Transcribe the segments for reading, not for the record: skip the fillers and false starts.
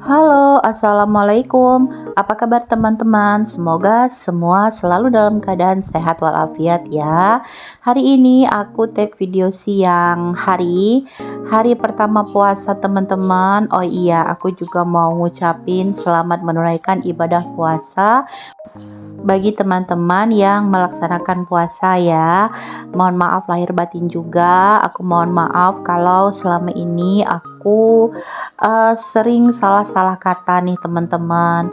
Halo, assalamualaikum. Apa kabar teman-teman? Semoga semua selalu dalam keadaan sehat walafiat ya. Hari ini aku take video siang hari pertama puasa teman-teman. Oh iya, aku juga mau ngucapin selamat menunaikan ibadah puasa bagi teman-teman yang melaksanakan puasa ya. Mohon maaf lahir batin juga. Aku mohon maaf kalau selama ini aku sering salah-salah kata nih teman-teman.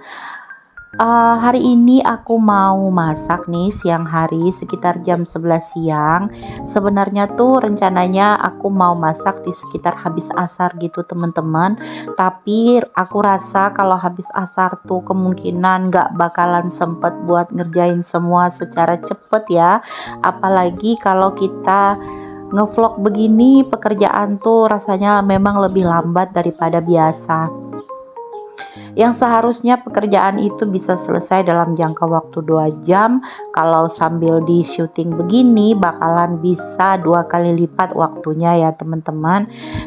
Hari ini aku mau masak nih siang hari sekitar jam 11 siang. Sebenarnya tuh rencananya aku mau masak di sekitar habis asar gitu teman-teman. Tapi aku rasa kalau habis asar tuh kemungkinan gak bakalan sempet buat ngerjain semua secara cepet ya. Apalagi kalau kita ngevlog begini, pekerjaan tuh rasanya memang lebih lambat daripada biasa. Yang seharusnya pekerjaan itu bisa selesai dalam jangka waktu 2 jam, kalau sambil di syuting begini bakalan bisa 2 kali lipat waktunya ya teman-teman.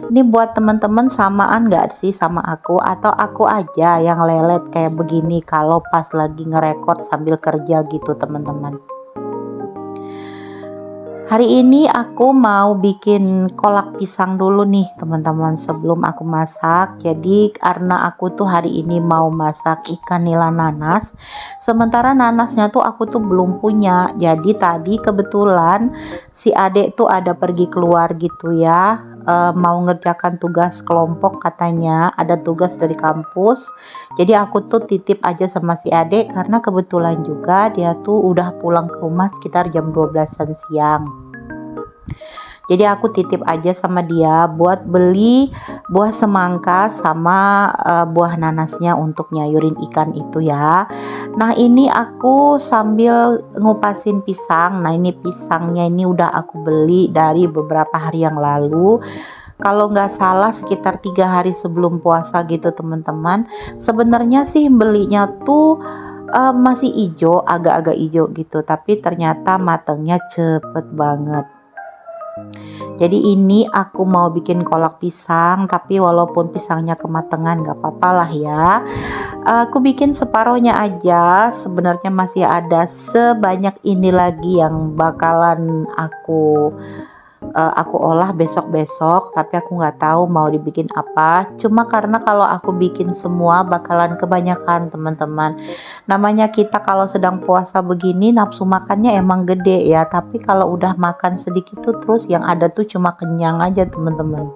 Ini buat teman-teman samaan gak sih sama aku, atau aku aja yang lelet kayak begini kalau pas lagi ngerekord sambil kerja gitu teman-teman. Hari ini aku mau bikin kolak pisang dulu nih teman-teman sebelum aku masak. Jadi karena aku tuh hari ini mau masak ikan nila nanas. Sementara nanasnya tuh aku tuh belum punya. Jadi tadi kebetulan si adek tuh ada pergi keluar gitu ya. Mau ngerjakan tugas kelompok katanya, ada tugas dari kampus. Jadi aku tuh titip aja sama si adek karena kebetulan juga dia tuh udah pulang ke rumah sekitar jam 12-an siang. Jadi aku titip aja sama dia buat beli buah semangka sama buah nanasnya untuk nyayurin ikan itu ya. Nah ini aku sambil ngupasin pisang. Nah ini pisangnya ini udah aku beli dari beberapa hari yang lalu. Kalau nggak salah sekitar 3 hari sebelum puasa gitu teman-teman. Sebenarnya sih belinya tuh masih ijo, agak-agak ijo gitu. Tapi ternyata matangnya cepet banget. Jadi ini aku mau bikin kolak pisang, tapi walaupun pisangnya kematangan gak apa-apa lah ya. Aku bikin separohnya aja. Sebenarnya masih ada sebanyak ini lagi yang bakalan aku olah besok-besok, tapi aku nggak tahu mau dibikin apa. Cuma karena kalau aku bikin semua bakalan kebanyakan teman-teman. Namanya kita kalau sedang puasa begini nafsu makannya emang gede ya, tapi kalau udah makan sedikit tuh terus yang ada tuh cuma kenyang aja teman-teman.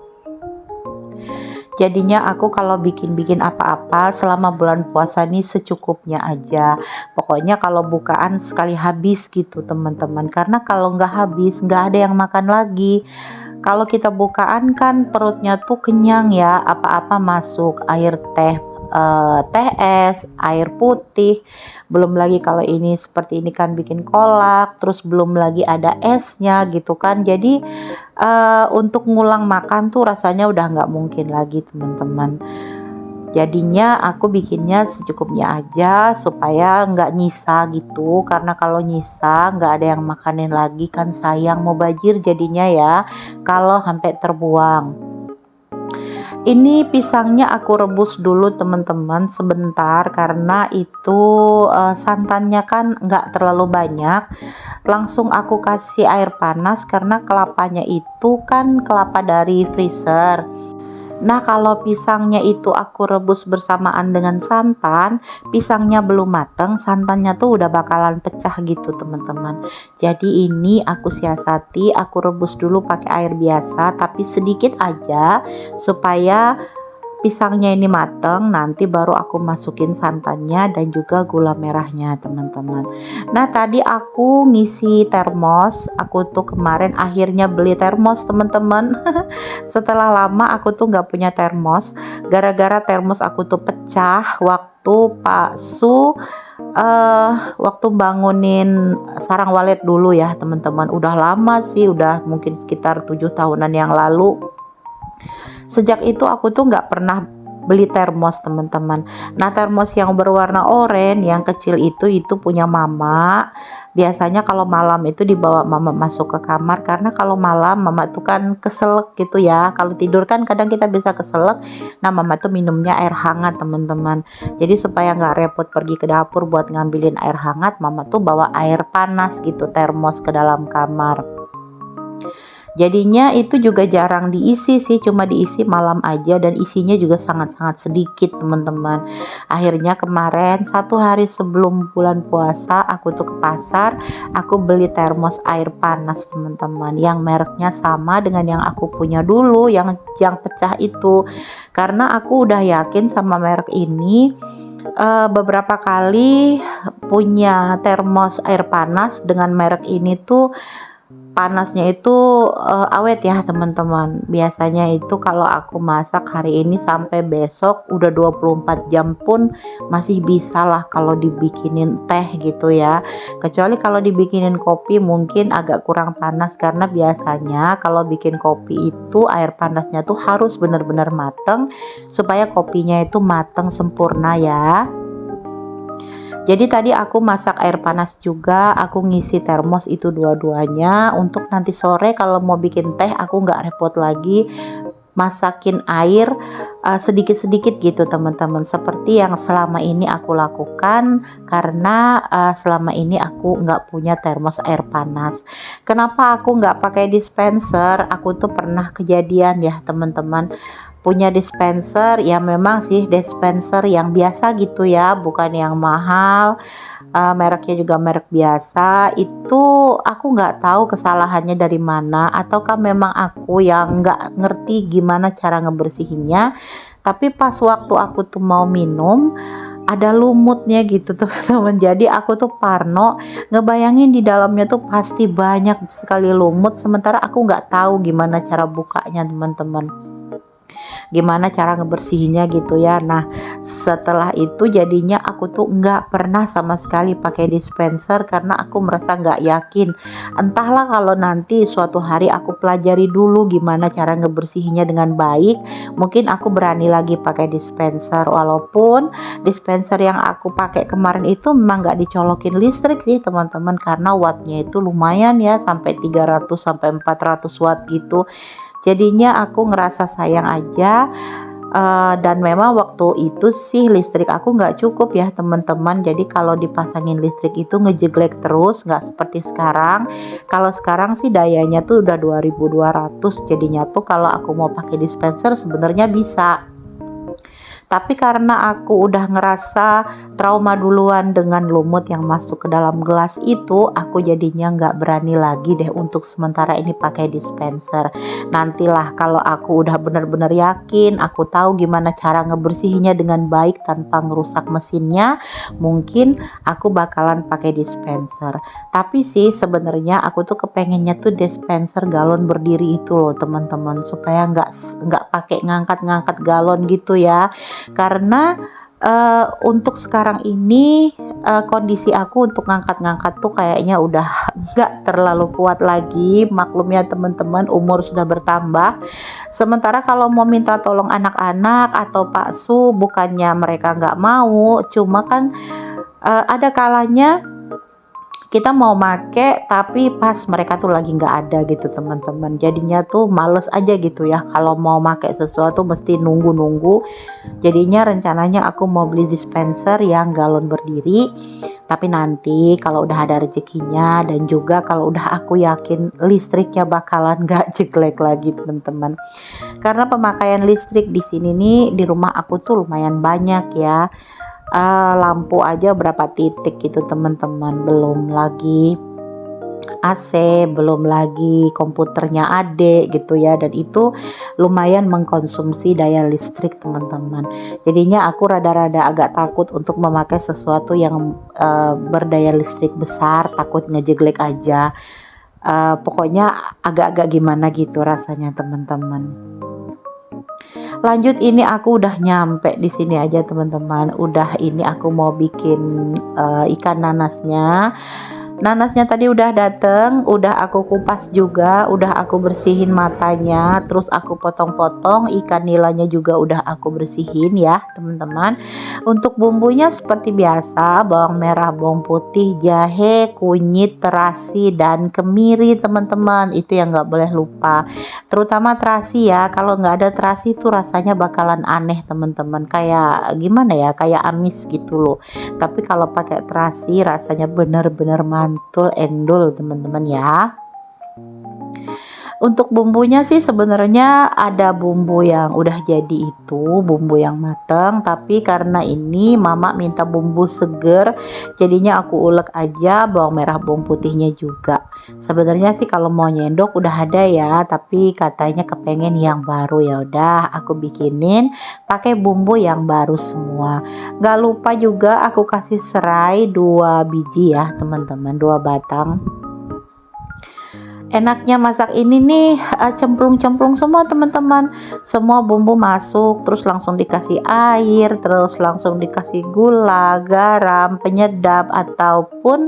Jadinya aku kalau bikin-bikin apa-apa selama bulan puasa ini secukupnya aja. Pokoknya kalau bukaan sekali habis gitu teman-teman. Karena kalau nggak habis nggak ada yang makan lagi. Kalau kita bukaan kan perutnya tuh kenyang ya, apa-apa masuk, air teh, teh es, air putih. Belum lagi kalau ini seperti ini kan bikin kolak, terus belum lagi ada esnya gitu kan. Jadi untuk ngulang makan tuh rasanya udah nggak mungkin lagi teman-teman. Jadinya aku bikinnya secukupnya aja supaya nggak nyisa gitu, karena kalau nyisa nggak ada yang makanin lagi kan sayang, mau bajir jadinya ya kalau sampai terbuang. Ini pisangnya aku rebus dulu teman-teman sebentar karena itu santannya kan nggak terlalu banyak. Langsung aku kasih air panas karena kelapanya itu kan kelapa dari freezer. Nah kalau pisangnya itu aku rebus bersamaan dengan santan, pisangnya belum mateng, santannya tuh udah bakalan pecah gitu teman-teman. Jadi ini aku siasati, aku rebus dulu pakai air biasa tapi sedikit aja supaya pisangnya ini mateng, nanti baru aku masukin santannya dan juga gula merahnya teman-teman. Nah tadi aku ngisi termos, aku tuh kemarin akhirnya beli termos teman-teman. Setelah lama aku tuh nggak punya termos, gara-gara termos aku tuh pecah waktu Pak Su waktu bangunin sarang walet dulu ya teman-teman. Udah lama sih, udah mungkin sekitar 7 tahunan yang lalu. Sejak itu aku tuh nggak pernah beli termos teman-teman. Nah termos yang berwarna oranye yang kecil itu punya mama. Biasanya kalau malam itu dibawa mama masuk ke kamar, karena kalau malam mama tuh kan keselak gitu ya. Kalau tidur kan kadang kita bisa keselak. Nah mama tuh minumnya air hangat teman-teman. Jadi supaya nggak repot pergi ke dapur buat ngambilin air hangat, mama tuh bawa air panas gitu termos ke dalam kamar. Jadinya itu juga jarang diisi sih, cuma diisi malam aja, dan isinya juga sangat-sangat sedikit teman-teman. Akhirnya kemarin 1 hari sebelum bulan puasa aku tuh ke pasar, aku beli termos air panas teman-teman, yang mereknya sama dengan yang aku punya dulu, yang pecah itu. Karena aku udah yakin sama merek ini. Beberapa kali punya termos air panas dengan merek ini tuh panasnya itu awet ya teman-teman. Biasanya itu kalau aku masak hari ini sampai besok udah 24 jam pun masih bisa lah kalau dibikinin teh gitu ya. Kecuali kalau dibikinin kopi mungkin agak kurang panas, karena biasanya kalau bikin kopi itu air panasnya tuh harus benar-benar mateng supaya kopinya itu mateng sempurna ya. Jadi tadi aku masak air panas juga, aku ngisi termos itu dua-duanya untuk nanti sore kalau mau bikin teh aku nggak repot lagi masakin air sedikit-sedikit gitu teman-teman, seperti yang selama ini aku lakukan karena selama ini aku nggak punya termos air panas. Kenapa aku nggak pakai dispenser? Aku tuh pernah kejadian ya teman-teman, punya dispenser ya, memang sih dispenser yang biasa gitu ya, bukan yang mahal. Mereknya juga merek biasa. Itu aku nggak tahu kesalahannya dari mana, ataukah memang aku yang nggak ngerti gimana cara ngebersihinnya. Tapi pas waktu aku tuh mau minum ada lumutnya gitu teman-teman. Jadi aku tuh parno ngebayangin di dalamnya tuh pasti banyak sekali lumut, sementara aku nggak tahu gimana cara bukanya teman-teman, gimana cara ngebersihinnya gitu ya. Nah setelah itu jadinya aku tuh nggak pernah sama sekali pakai dispenser, karena aku merasa nggak yakin. Entahlah, kalau nanti suatu hari aku pelajari dulu gimana cara ngebersihinnya dengan baik, mungkin aku berani lagi pakai dispenser. Walaupun dispenser yang aku pakai kemarin itu memang nggak dicolokin listrik sih teman-teman, karena wattnya itu lumayan ya, sampai 300 sampai 400 watt gitu. Jadinya aku ngerasa sayang aja. Dan memang waktu itu sih listrik aku nggak cukup ya teman-teman. Jadi kalau dipasangin listrik itu ngejeglek terus, nggak seperti sekarang. Kalau sekarang sih dayanya tuh udah 2200, jadinya tuh kalau aku mau pakai dispenser sebenarnya bisa. Tapi karena aku udah ngerasa trauma duluan dengan lumut yang masuk ke dalam gelas itu, aku jadinya nggak berani lagi deh untuk sementara ini pakai dispenser. Nantilah kalau aku udah benar-benar yakin, aku tahu gimana cara ngebersihinnya dengan baik tanpa ngerusak mesinnya, mungkin aku bakalan pakai dispenser. Tapi sih sebenarnya aku tuh kepengennya tuh dispenser galon berdiri itu loh teman-teman, supaya nggak pakai ngangkat-ngangkat galon gitu ya. Karena untuk sekarang ini kondisi aku untuk ngangkat-ngangkat tuh kayaknya udah nggak terlalu kuat lagi. Maklum ya teman-teman, umur sudah bertambah. Sementara kalau mau minta tolong anak-anak atau Pak Su, bukannya mereka nggak mau, cuma kan ada kalanya kita mau make tapi pas mereka tuh lagi nggak ada gitu teman-teman. Jadinya tuh males aja gitu ya, kalau mau make sesuatu mesti nunggu-nunggu. Jadinya rencananya aku mau beli dispenser yang galon berdiri, tapi nanti kalau udah ada rezekinya, dan juga kalau udah aku yakin listriknya bakalan nggak jeglek lagi teman-teman. Karena pemakaian listrik di sini nih di rumah aku tuh lumayan banyak ya. Lampu aja berapa titik gitu teman-teman, belum lagi AC, belum lagi komputernya adek gitu ya, dan itu lumayan mengkonsumsi daya listrik teman-teman. Jadinya aku rada-rada agak takut untuk memakai sesuatu yang berdaya listrik besar, takut ngejeglek aja. Pokoknya agak-agak gimana gitu rasanya teman-teman. Lanjut, ini aku udah nyampe di sini aja teman-teman. Udah, ini aku mau bikin ikan nanasnya. Nanasnya tadi udah dateng, udah aku kupas juga, udah aku bersihin matanya, terus aku potong-potong, ikan nilanya juga udah aku bersihin ya teman-teman. Untuk bumbunya seperti biasa, bawang merah, bawang putih, jahe, kunyit, terasi, dan kemiri teman-teman. Itu yang nggak boleh lupa. Terutama terasi ya, kalau nggak ada terasi tuh rasanya bakalan aneh teman-teman. Kayak gimana ya, kayak amis gitu loh. Tapi kalau pakai terasi rasanya bener-bener mantul endul teman-teman ya. Untuk bumbunya sih sebenarnya ada bumbu yang udah jadi itu, bumbu yang mateng, tapi karena ini mama minta bumbu seger, jadinya aku ulek aja bawang merah bawang putihnya juga. Sebenarnya sih kalau mau nyendok udah ada ya, tapi katanya kepengen yang baru, ya udah aku bikinin pakai bumbu yang baru semua. Gak lupa juga aku kasih serai 2 biji ya teman-teman, 2 batang. Enaknya masak ini nih cemplung-cemplung semua teman-teman, semua bumbu masuk, terus langsung dikasih air, terus langsung dikasih gula, garam, penyedap ataupun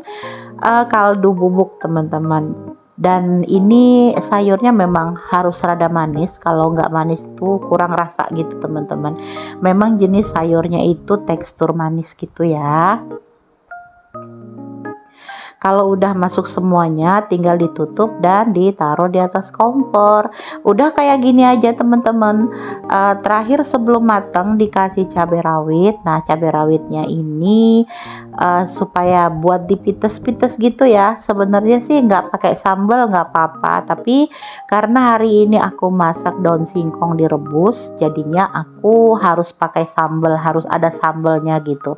kaldu bubuk teman-teman. Dan ini sayurnya memang harus rada manis, kalau nggak manis tuh kurang rasa gitu teman-teman. Memang jenis sayurnya itu tekstur manis gitu ya. Kalau udah masuk semuanya tinggal ditutup dan ditaruh di atas kompor. Udah kayak gini aja teman-teman. Terakhir sebelum matang dikasih cabai rawit. Nah cabai rawitnya ini supaya buat dipites-pites gitu ya. Sebenarnya sih nggak pakai sambal nggak apa-apa, tapi karena hari ini aku masak daun singkong direbus, jadinya aku harus pakai sambal, harus ada sambalnya gitu.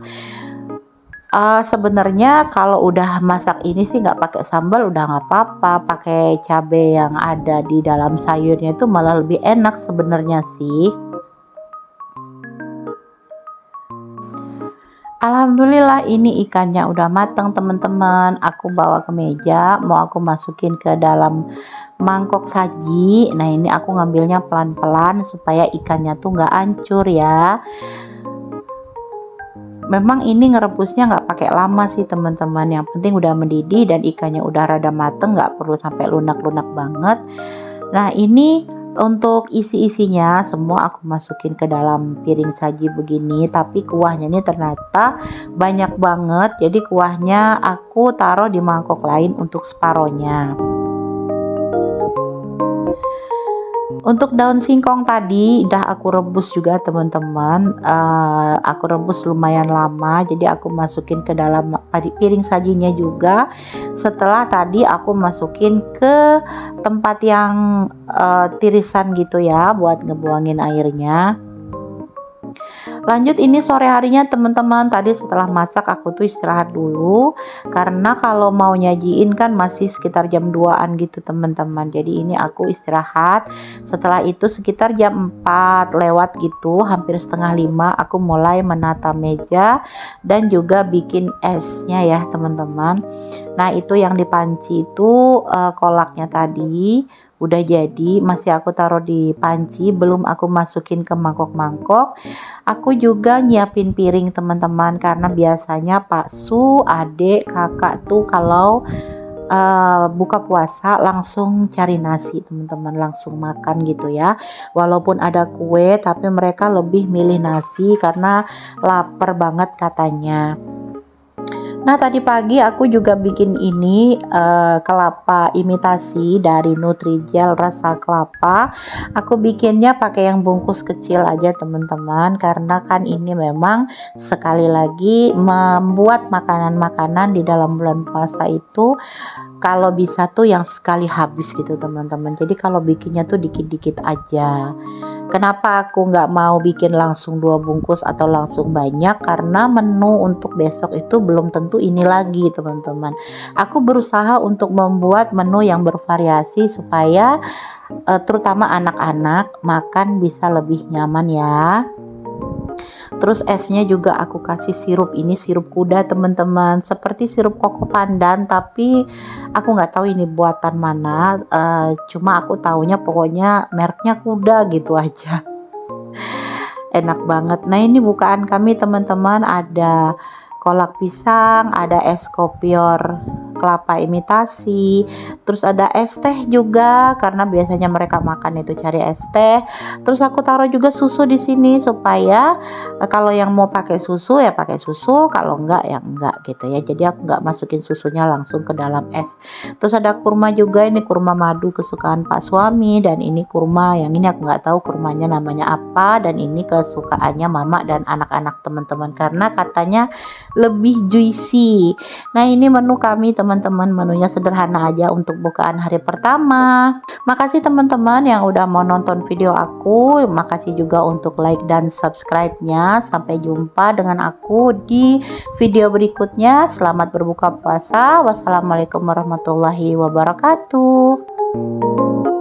Sebenarnya kalau udah masak ini sih nggak pakai sambal udah nggak apa-apa, pakai cabai yang ada di dalam sayurnya itu malah lebih enak sebenarnya sih. Alhamdulillah ini ikannya udah matang teman-teman. Aku bawa ke meja, mau aku masukin ke dalam mangkok saji. Nah ini aku ngambilnya pelan-pelan supaya ikannya tuh nggak hancur ya. Memang ini ngerebusnya nggak pakai lama sih teman-teman, yang penting udah mendidih dan ikannya udah rada mateng, nggak perlu sampai lunak-lunak banget. Nah ini untuk isi-isinya semua aku masukin ke dalam piring saji begini, tapi kuahnya ini ternyata banyak banget, jadi kuahnya aku taruh di mangkok lain untuk separohnya. Untuk daun singkong tadi udah aku rebus juga teman-teman. Aku rebus lumayan lama, jadi aku masukin ke dalam piring sajinya juga. Setelah tadi aku masukin ke tempat yang tirisan gitu ya, buat ngebuangin airnya. Lanjut ini sore harinya teman-teman, tadi setelah masak aku tuh istirahat dulu karena kalau mau nyajiin kan masih sekitar jam 2-an gitu teman-teman. Jadi ini aku istirahat. Setelah itu sekitar jam 4 lewat gitu, hampir setengah 5 aku mulai menata meja dan juga bikin esnya ya teman-teman. Nah itu yang di panci itu kolaknya tadi udah jadi, masih aku taruh di panci, belum aku masukin ke mangkok-mangkok. Aku juga nyiapin piring teman-teman, karena biasanya Pak Su, adik, kakak tuh kalau buka puasa langsung cari nasi teman-teman, langsung makan gitu ya. Walaupun ada kue tapi mereka lebih milih nasi karena lapar banget katanya. Nah tadi pagi aku juga bikin ini kelapa imitasi dari Nutrijel rasa kelapa. Aku bikinnya pakai yang bungkus kecil aja teman-teman, karena kan ini memang sekali lagi membuat makanan-makanan di dalam bulan puasa itu kalau bisa tuh yang sekali habis gitu teman-teman. Jadi kalau bikinnya tuh dikit-dikit aja. Kenapa aku nggak mau bikin langsung 2 bungkus atau langsung banyak? Karena menu untuk besok itu belum tentu ini lagi teman-teman. Aku berusaha untuk membuat menu yang bervariasi supaya terutama anak-anak makan bisa lebih nyaman ya. Terus esnya juga aku kasih sirup, ini sirup kuda teman-teman, seperti sirup koko pandan, tapi aku nggak tahu ini buatan mana. Cuma aku taunya pokoknya mereknya kuda gitu aja. Enak banget. Nah ini bukaan kami teman-teman, ada kolak pisang, ada es kopior kelapa imitasi, terus ada es teh juga karena biasanya mereka makan itu cari es teh. Terus aku taruh juga susu di sini supaya kalau yang mau pakai susu ya pakai susu, kalau enggak ya enggak gitu ya. Jadi aku enggak masukin susunya langsung ke dalam es. Terus ada kurma juga, ini kurma madu kesukaan Pak suami, dan ini kurma yang ini aku nggak tahu kurmanya namanya apa, dan ini kesukaannya mama dan anak-anak teman-teman karena katanya lebih juicy. Nah, ini menu kami teman-teman, menunya sederhana aja untuk bukaan hari pertama. Makasih teman-teman yang udah mau nonton video aku. Makasih juga untuk like dan subscribe-nya. Sampai jumpa dengan aku di video berikutnya. Selamat berbuka puasa. Wassalamualaikum warahmatullahi wabarakatuh.